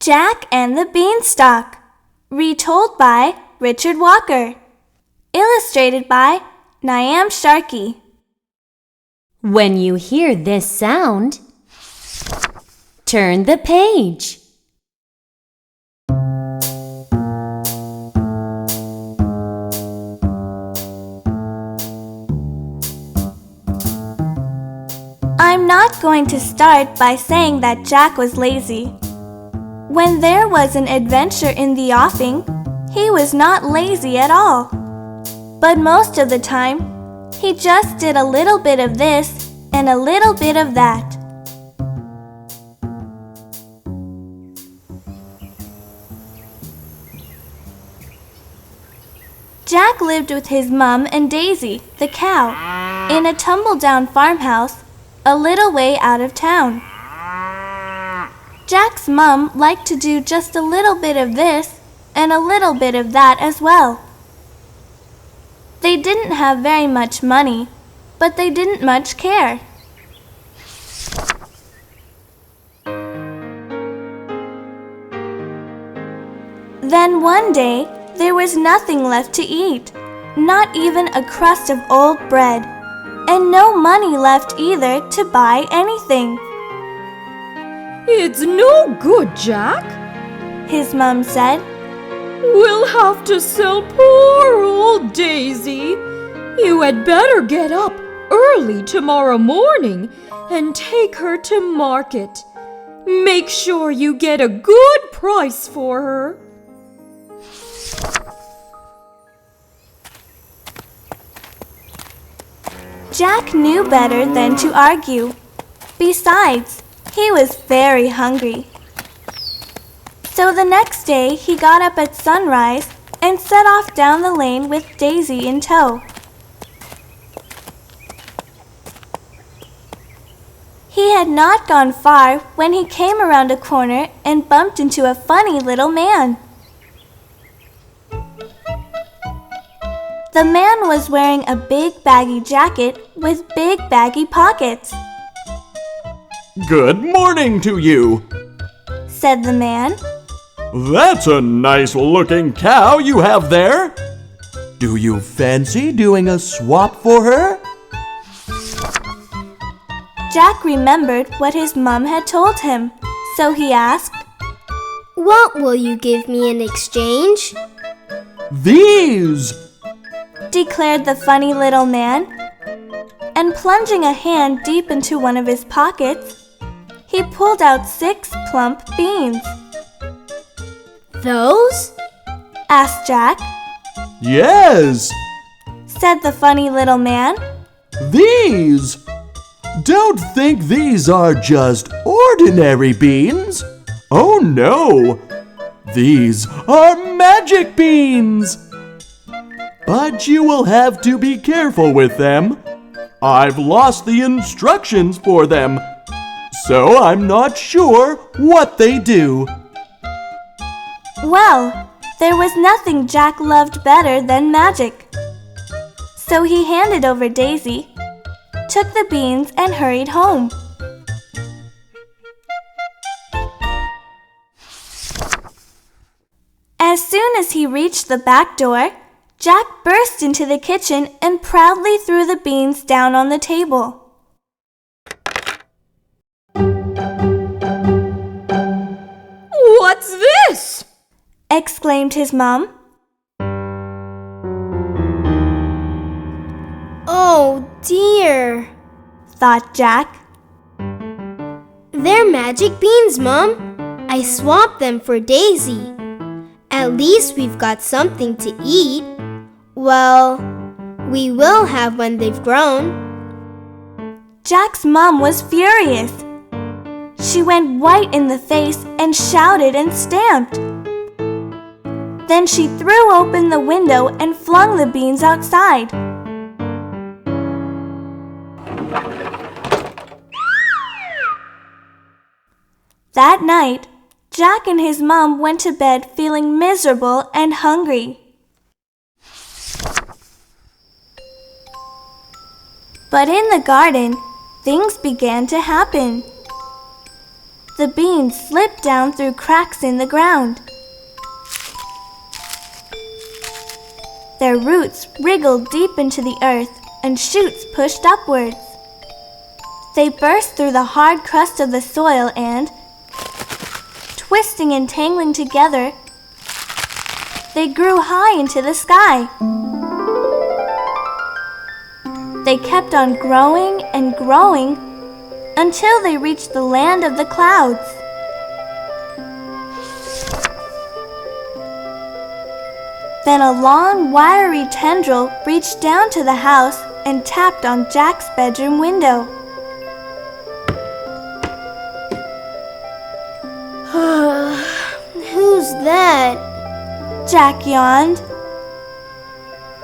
Jack and the Beanstalk, retold by Richard Walker, illustrated by Niam Sharkey. When you hear this sound, turn the page. I'm not going to start by saying that Jack was lazy. When there was an adventure in the offing, he was not lazy at all. But most of the time, he just did a little bit of this and a little bit of that. Jack lived with his mom and Daisy, the cow, in a tumble-down farmhouse a little way out of town. Jack's mom liked to do just a little bit of this and a little bit of that as well. They didn't have very much money, but they didn't much care. Then one day, there was nothing left to eat, not even a crust of old bread, and no money left either to buy anything. "It's no good, Jack," his mom said. "We'll have to sell poor old Daisy. You had better get up early tomorrow morning and take her to market. Make sure you get a good price for her." Jack knew better than to argue. Besides, he was very hungry. So the next day he got up at sunrise and set off down the lane with Daisy in tow. He had not gone far when he came around a corner and bumped into a funny little man. The man was wearing a big baggy jacket with big baggy pockets. "Good morning to you," said the man. "That's a nice-looking cow you have there. Do you fancy doing a swap for her?" Jack remembered what his mom had told him, so he asked, "What will you give me in exchange?" "These," declared the funny little man, and plunging a hand deep into one of his pockets, he pulled out 6 plump beans. "Those?" asked Jack. "Yes," said the funny little man. "These. Don't think these are just ordinary beans. Oh no, these are magic beans. But you will have to be careful with them. I've lost the instructions for them, so I'm not sure what they do." Well, there was nothing Jack loved better than magic. So he handed over Daisy, took the beans, and hurried home. As soon as he reached the back door, Jack burst into the kitchen and proudly threw the beans down on the table. "What's this?" exclaimed his mom. "Oh dear," thought Jack. "They're magic beans, Mom. I swapped them for Daisy. At least we've got something to eat. Well, we will have when they've grown." Jack's mom was furious. She went white in the face and shouted and stamped. Then she threw open the window and flung the beans outside. That night, Jack and his mom went to bed feeling miserable and hungry. But in the garden, things began to happen. The beans slipped down through cracks in the ground. Their roots wriggled deep into the earth and shoots pushed upwards. They burst through the hard crust of the soil and, twisting and tangling together, they grew high into the sky. They kept on growing and growing until they reached the land of the clouds. Then a long, wiry tendril reached down to the house and tapped on Jack's bedroom window. Who's that? Jack yawned.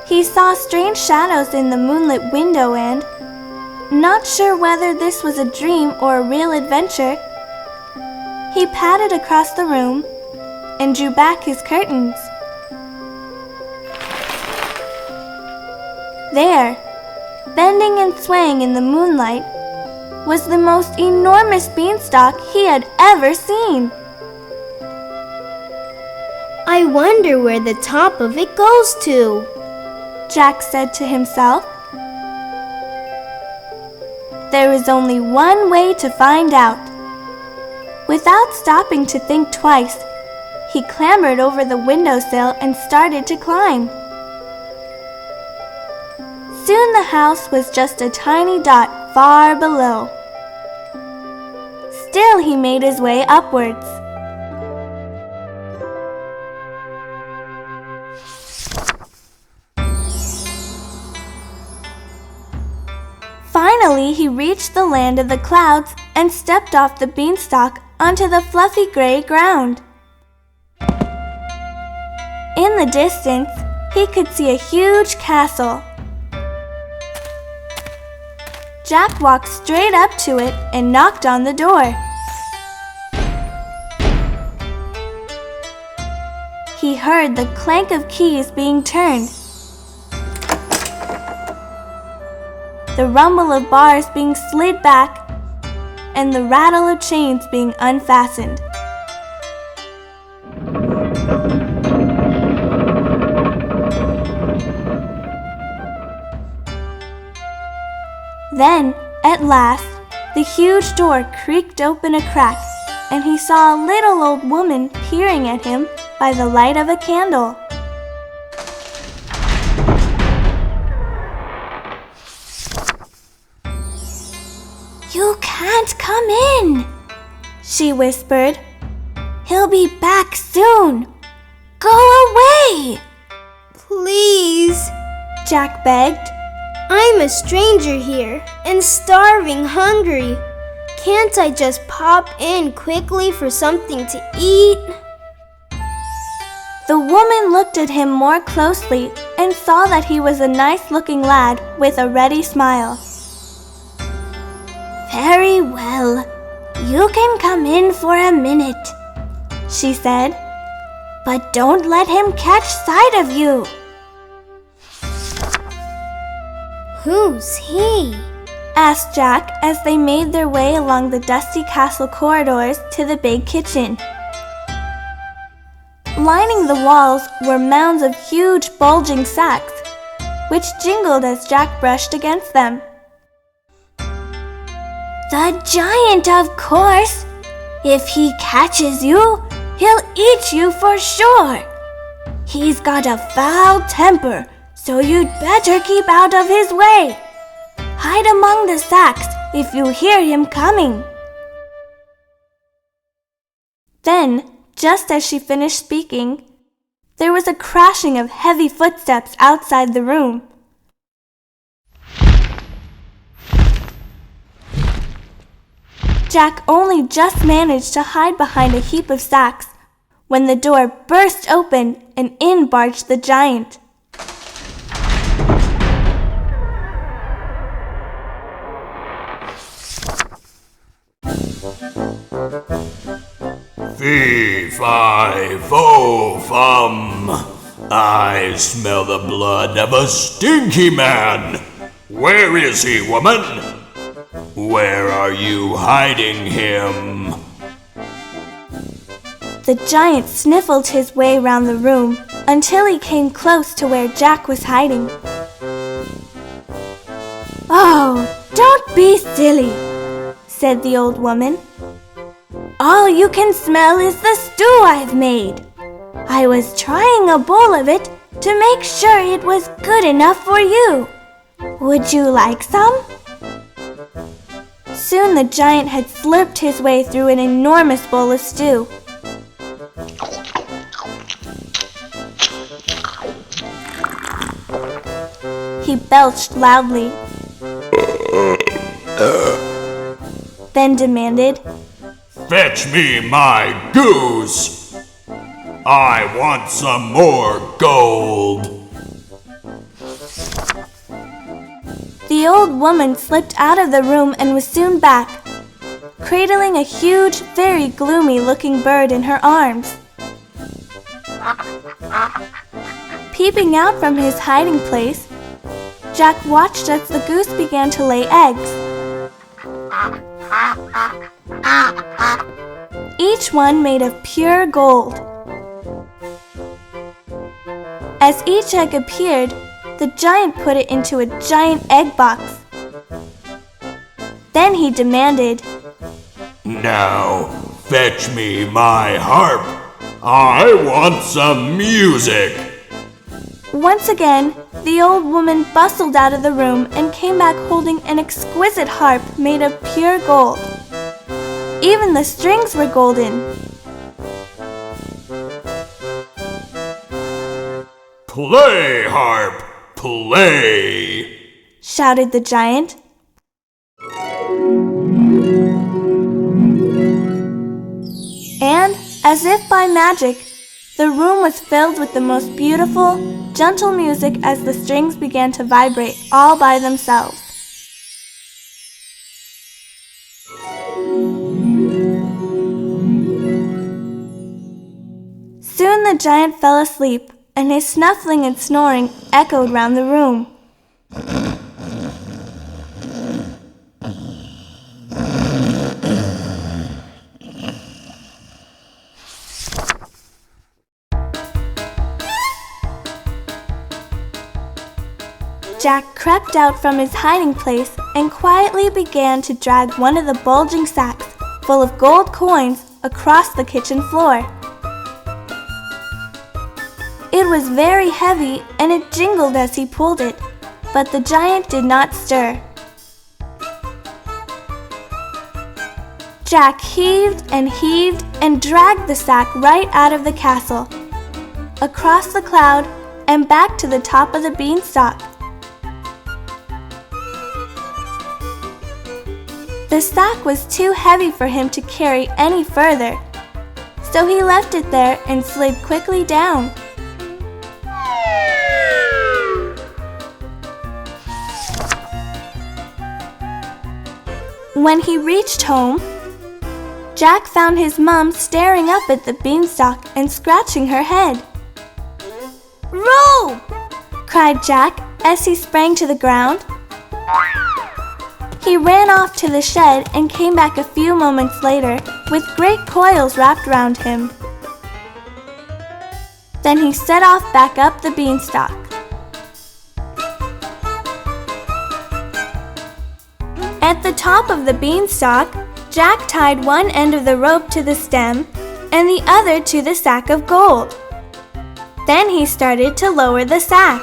He saw strange shadows in the moonlit window and, not sure whether this was a dream or a real adventure, he padded across the room and drew back his curtains. There, bending and swaying in the moonlight, was the most enormous beanstalk he had ever seen. I wonder where the top of it goes to, Jack said to himself. There was only one way to find out. Without stopping to think twice, he clambered over the windowsill and started to climb. Soon the house was just a tiny dot far below. Still he made his way upwards. Finally, he reached the land of the clouds and stepped off the beanstalk onto the fluffy gray ground. In the distance, he could see a huge castle. Jack walked straight up to it and knocked on the door. He heard the clank of keys being turned, the rumble of bars being slid back, and the rattle of chains being unfastened. Then, at last, the huge door creaked open a crack, and he saw a little old woman peering at him by the light of a candle. "You can't come in," she whispered. "He'll be back soon. Go away!" Please, Jack begged. I'm a stranger here and starving hungry. Can't I just pop in quickly for something to eat? The woman looked at him more closely and saw that he was a nice-looking lad with a ready smile. "Very well, you can come in for a minute," she said, "but don't let him catch sight of you." Who's he? asked Jack as they made their way along the dusty castle corridors to the big kitchen. Lining the walls were mounds of huge bulging sacks, which jingled as Jack brushed against them. "The giant, of course. If he catches you, he'll eat you for sure. He's got a foul temper, so you'd better keep out of his way. Hide among the sacks if you hear him coming." Then, just as she finished speaking, there was a crashing of heavy footsteps outside the room. Jack only just managed to hide behind a heap of sacks when the door burst open and in barged the giant. Fee, fi, fo, fum. I smell the blood of a stinky man. Where is he, woman? Where are you hiding him? The giant sniffled his way round the room until he came close to where Jack was hiding. "Oh, don't be silly," said the old woman. "All you can smell is the stew I've made. I was trying a bowl of it to make sure it was good enough for you. Would you like some?" Soon the giant had slurped his way through an enormous bowl of stew. He belched loudly, then demanded, Fetch me my goose! I want some more gold! The old woman slipped out of the room and was soon back, cradling a huge, very gloomy-looking bird in her arms. Peeping out from his hiding place, Jack watched as the goose began to lay eggs. Each one made of pure gold. As each egg appeared, the giant put it into a giant egg box. Then he demanded, Now, fetch me my harp. I want some music. Once again, the old woman bustled out of the room and came back holding an exquisite harp made of pure gold. Even the strings were golden. Play, harp, play! Shouted the giant. And, as if by magic, the room was filled with the most beautiful, gentle music as the strings began to vibrate all by themselves. Soon the giant fell asleep, and his snuffling and snoring echoed round the room. Jack crept out from his hiding place and quietly began to drag one of the bulging sacks full of gold coins across the kitchen floor. It was very heavy and it jingled as he pulled it, but the giant did not stir. Jack heaved and dragged the sack right out of the castle, across the cloud, and back to the top of the beanstalk. The sack was too heavy for him to carry any further, so he left it there and slid quickly down. When he reached home, Jack found his mom staring up at the beanstalk and scratching her head. "Rope!" cried Jack as he sprang to the ground. He ran off to the shed and came back a few moments later with great coils wrapped around him. Then he set off back up the beanstalk. At the top of the beanstalk, Jack tied one end of the rope to the stem and the other to the sack of gold. Then he started to lower the sack.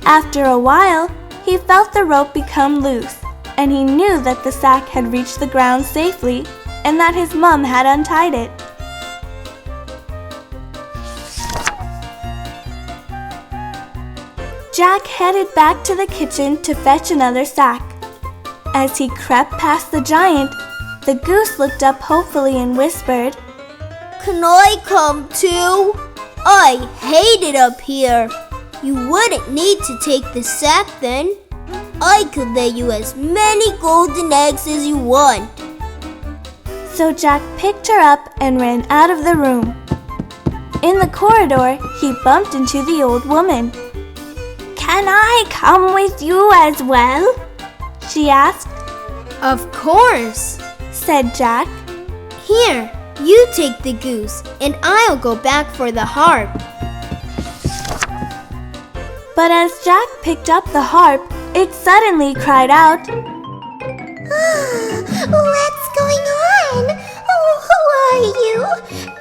After a while, he felt the rope become loose, and he knew that the sack had reached the ground safely and that his mom had untied it. Jack headed back to the kitchen to fetch another sack. As he crept past the giant, the goose looked up hopefully and whispered, Can I come too? I hate it up here. You wouldn't need to take the sack then. I could lay you as many golden eggs as you want. So Jack picked her up and ran out of the room. In the corridor, he bumped into the old woman. "Can I come with you as well?" she asked. Of course, said Jack. Here, You take the goose, and I'll go back for the harp. But as Jack picked up the harp, it suddenly cried out, What's going on? Oh, who are you?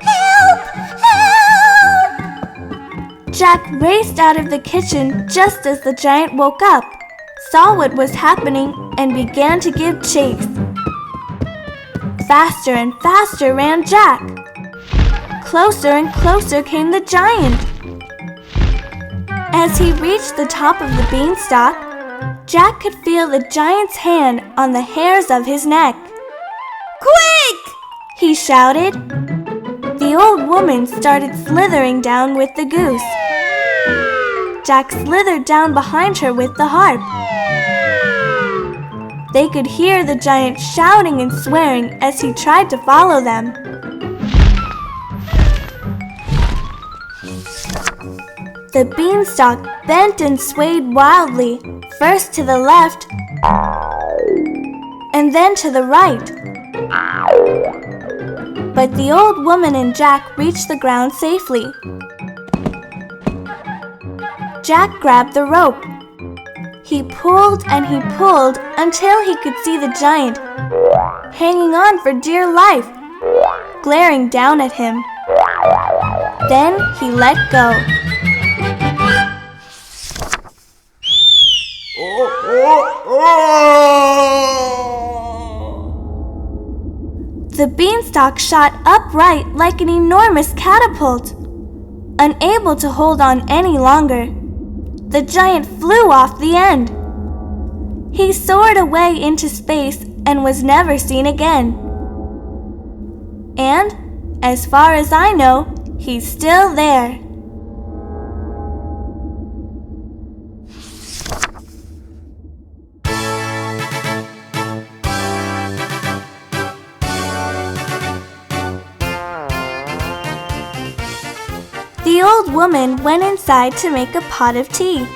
Help! Help! Jack raced out of the kitchen just as the giant woke up, saw what was happening, and began to give chase. Faster and faster ran Jack. Closer and closer came the giant. As he reached the top of the beanstalk, Jack could feel the giant's hand on the hairs of his neck. Quick! He shouted. The old woman started slithering down with the goose. Jack slithered down behind her with the harp. They could hear the giant shouting and swearing as he tried to follow them. The beanstalk bent and swayed wildly, first to the left and then to the right. But the old woman and Jack reached the ground safely. Jack grabbed the rope. He pulled and he pulled until he could see the giant, hanging on for dear life, glaring down at him. Then he let go. The beanstalk shot upright like an enormous catapult. Unable to hold on any longer, the giant flew off the end. He soared away into space and was never seen again. And, as far as I know, he's still there. The old woman went inside to make a pot of tea.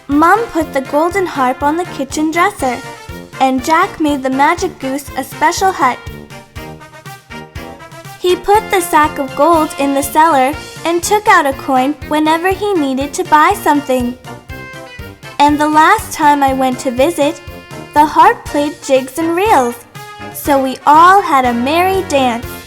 Mom put the golden harp on the kitchen dresser, and Jack made the magic goose a special hut. He put the sack of gold in the cellar and took out a coin whenever he needed to buy something. And the last time I went to visit, the harp played jigs and reels, so we all had a merry dance.